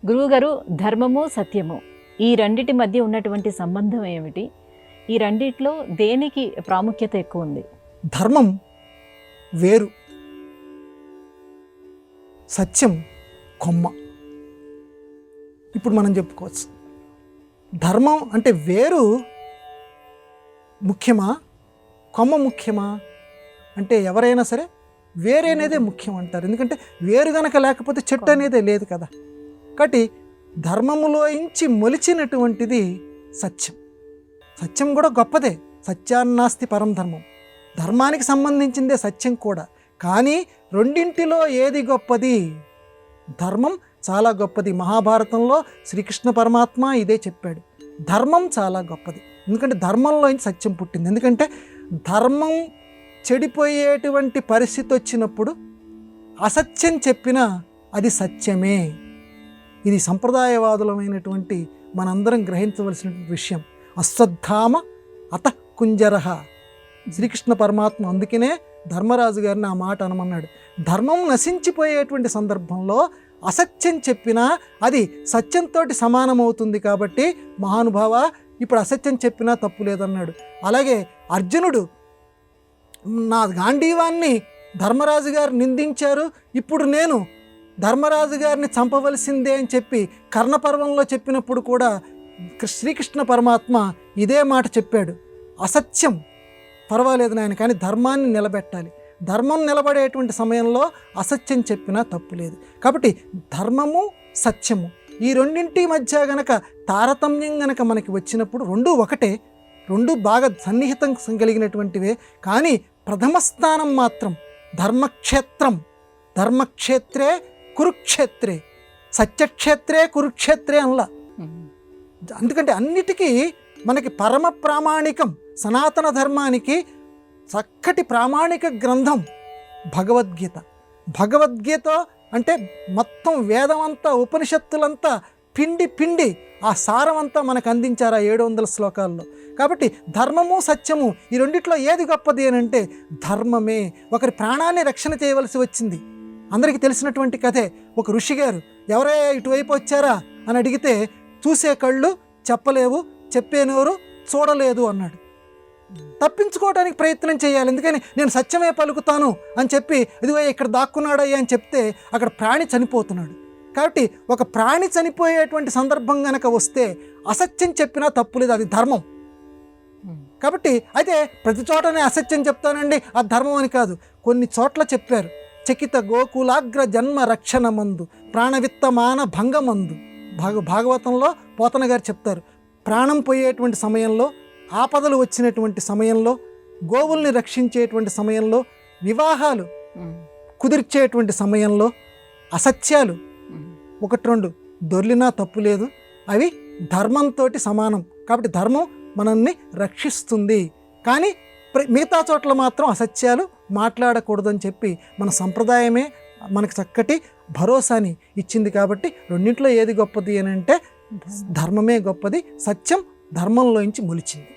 గురువుగారు, ధర్మము సత్యము ఈ రెండిటి మధ్య ఉన్నటువంటి సంబంధం ఏమిటి? ఈ రెండిట్లో దేనికి ప్రాముఖ్యత ఎక్కువ ఉంది? ధర్మం వేరు, సత్యం కొమ్మ. ఇప్పుడు మనం చెప్పుకోవచ్చు, ధర్మం అంటే వేరు ముఖ్యమా, కొమ్మ ముఖ్యమా అంటే ఎవరైనా సరే వేరు అనేదే ముఖ్యం అంటారు. ఎందుకంటే వేరు గనక లేకపోతే చెట్టు అనేదే లేదు కదా. కాబట్టి ధర్మములోంచి మొలిచినటువంటిది సత్యం. సత్యం కూడా గొప్పదే, సత్యాన్నాస్తి పరం ధర్మం. ధర్మానికి సంబంధించిందే సత్యం కూడా. కానీ రెండింటిలో ఏది గొప్పది? ధర్మం చాలా గొప్పది. మహాభారతంలో శ్రీకృష్ణ పరమాత్మ ఇదే చెప్పాడు, ధర్మం చాలా గొప్పది. ఎందుకంటే ధర్మంలో సత్యం పుట్టింది. ఎందుకంటే ధర్మం చెడిపోయేటువంటి పరిస్థితి వచ్చినప్పుడు అసత్యం చెప్పినా అది సత్యమే. ఇది సంప్రదాయవాదులమైనటువంటి మనందరం గ్రహించవలసినటువంటి విషయం. అశ్వత్థామ అత కుంజరహ. శ్రీకృష్ణ పరమాత్మ అందుకనే ధర్మరాజు గారిని ఆ మాట అనమన్నాడు. ధర్మం నశించిపోయేటువంటి సందర్భంలో అసత్యం చెప్పినా అది సత్యంతో సమానమవుతుంది. కాబట్టి మహానుభావ, ఇప్పుడు అసత్యం చెప్పినా తప్పు లేదన్నాడు. అలాగే అర్జునుడు, నా గాంధీవాన్ని ధర్మరాజు గారు నిందించారు, ఇప్పుడు నేను ధర్మరాజు గారిని చంపవలసిందే అని చెప్పి కర్ణపర్వంలో చెప్పినప్పుడు కూడా శ్రీకృష్ణ పరమాత్మ ఇదే మాట చెప్పాడు. అసత్యం పర్వాలేదు నాయన, కానీ ధర్మాన్ని నిలబెట్టాలి. ధర్మం నిలబడేటువంటి సమయంలో అసత్యం చెప్పినా తప్పు లేదు. కాబట్టి ధర్మము సత్యము ఈ రెండింటి మధ్య గనక తారతమ్యం గనక మనకి వచ్చినప్పుడు రెండు ఒకటే, రెండు బాగా సన్నిహితం కలిగినటువంటివే. కానీ ప్రథమ స్థానం మాత్రం ధర్మక్షేత్రం. ధర్మక్షేత్రే కురుక్షేత్రే, సత్యక్షేత్రే కురుక్షేత్రే అనలా. ఎందుకంటే అన్నిటికీ మనకి పరమ ప్రామాణికం, సనాతన ధర్మానికి చక్కటి ప్రామాణిక గ్రంథం భగవద్గీత. భగవద్గీత అంటే మొత్తం వేదమంతా, ఉపనిషత్తులంతా పిండి పిండి ఆ సారమంతా మనకు అందించారు ఆ 700 శ్లోకాల్లో. కాబట్టి ధర్మము సత్యము ఈ రెండిట్లో ఏది గొప్పది అని అంటే ధర్మమే. ఒకరి ప్రాణాన్ని రక్షణ చేయవలసి వచ్చింది, అందరికీ తెలిసినటువంటి కథే. ఒక ఋషి గారు ఎవరే ఇటువైపు వచ్చారా అని అడిగితే చూసే కళ్ళు చెప్పలేవు, చెప్పేనోరు చూడలేదు అన్నాడు. తప్పించుకోవడానికి ప్రయత్నం చేయాలి, ఎందుకని నేను సత్యమే పలుకుతాను అని చెప్పి ఇదిగో ఇక్కడ దాక్కున్నాడయ్యా అని చెప్తే అక్కడ ప్రాణి చనిపోతున్నాడు. కాబట్టి ఒక ప్రాణి చనిపోయేటువంటి సందర్భం కనుక వస్తే అసత్యం చెప్పినా తప్పులేదు, అది ధర్మం. కాబట్టి అయితే ప్రతి చోటనే అసత్యం చెప్తానండి అది ధర్మం అని కాదు. కొన్ని చోట్ల చెప్పారు, చకిత గోకులాగ్ర జన్మ రక్షణ మందు ప్రాణవిత్తమాన భంగమందు. భాగవతంలో పోతన గారు చెప్తారు, ప్రాణం పోయేటువంటి సమయంలో, ఆపదలు వచ్చినటువంటి సమయంలో, గోవుల్ని రక్షించేటువంటి సమయంలో, వివాహాలు కుదిర్చేటువంటి సమయంలో అసత్యాలు ఒకటి రెండు దొర్లినా తప్పు లేదు, అవి ధర్మంతో సమానం. కాబట్టి ధర్మం మనల్ని రక్షిస్తుంది. కానీ మిగతా చోట్ల మాత్రం అసత్యాలు మాట్లాడకూడదని చెప్పి మన సంప్రదాయమే మనకు చక్కటి భరోసాని ఇచ్చింది. కాబట్టి రెండింటిలో ఏది గొప్పది అని అంటే ధర్మమే గొప్పది, సత్యం ధర్మంలోంచి మొలిచింది.